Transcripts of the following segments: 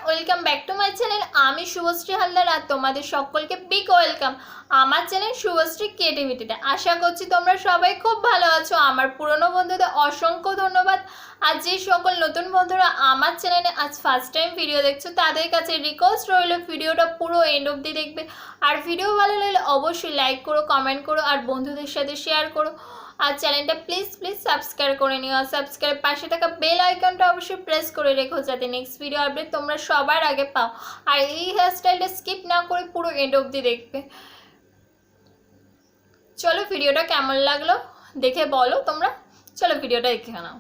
Welcome back to my channel. আমি শুভশ্রী হালদার আর তোমাদের সকলকে বিগ ওয়েলকাম আমার চ্যানেল শুভশ্রী ক্রিয়েটিভিটিতে। আশা করছি তোমরা সবাই খুব ভালো আছো। আমার পুরনো বন্ধুদের অসংখ্য ধন্যবাদ। আর যে সকল নতুন বন্ধুরা আমার চ্যানেলে আজ ফার্স্ট টাইম ভিডিও দেখছো তাদের কাছে রিকোয়েস্ট রইল ভিডিওটা পুরো এন্ড অবধি দেখবে। আর ভিডিও ভালো লাগলে অবশ্যই লাইক করো, কমেন্ট করো আর বন্ধুদের সাথে শেয়ার করো। আর চ্যানেলটা প্লিজ সাবস্ক্রাইব করে নিও। আর সাবস্ক্রাইব পাশে থাকা বেল আইকনটা অবশ্যই প্রেস করে রেখো যাতে নেক্সট ভিডিও আপডেট তোমরা সবার আগে পাও। আর এই হেয়ারস্টাইলটা স্কিপ না করে পুরো এন্ড অবধি দেখবে। চলো ভিডিওটা কেমন লাগলো দেখে বলো তোমরা। চলো ভিডিওটা দেখে নাও।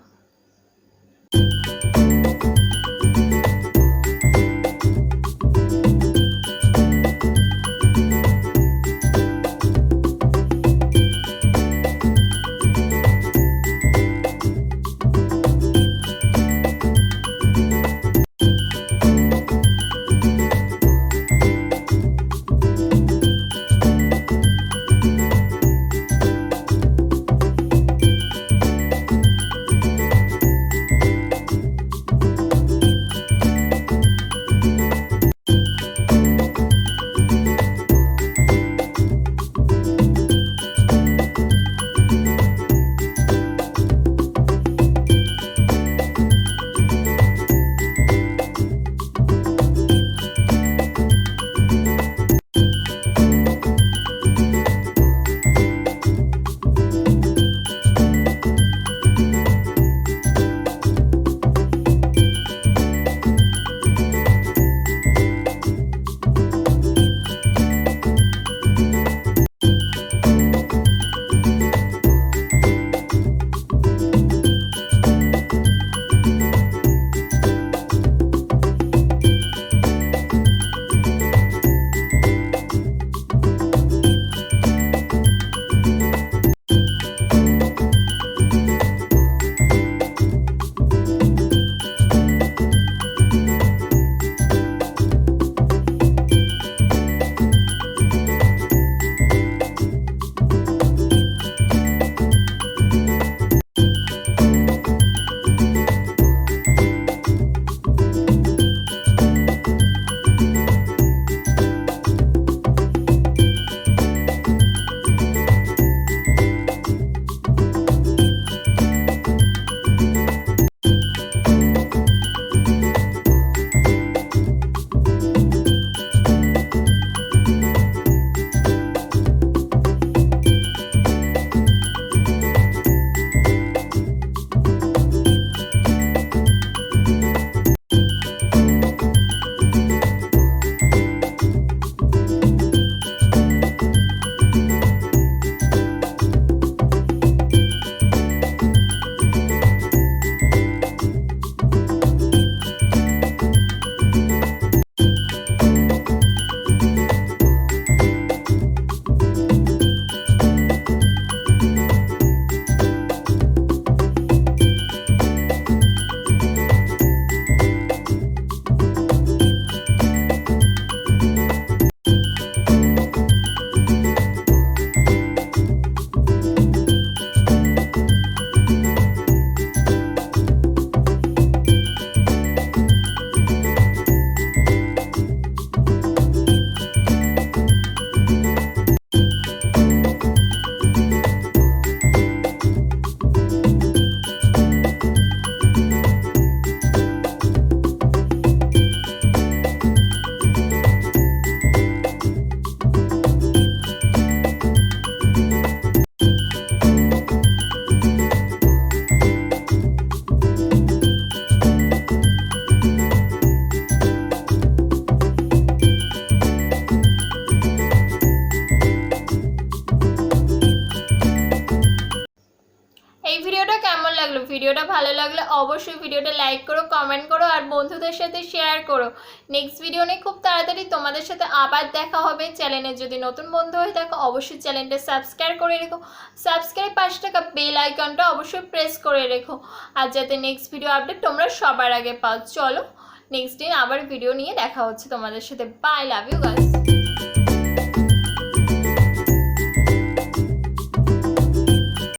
আর বন্ধুদের সাথে শেয়ার করো। নেক্সট ভিডিও নিয়ে খুব তাড়াতাড়ি তোমাদের সাথে আবার দেখা হবে। চ্যানেলে যদি নতুন বন্ধু হয়ে থাকো অবশ্যই চ্যানেলটা সাবস্ক্রাইব করে রেখো, সাবস্ক্রাইব পাশে থাকা বেল আইকনটা অবশ্যই প্রেস করে রেখো, আর যাতে নেক্সট ভিডিও আপডেট তোমরা সবার আগে পাও। চলো নেক্সট দিন আবার ভিডিও নিয়ে দেখা হচ্ছে তোমাদের সাথে। Bye, love you guys.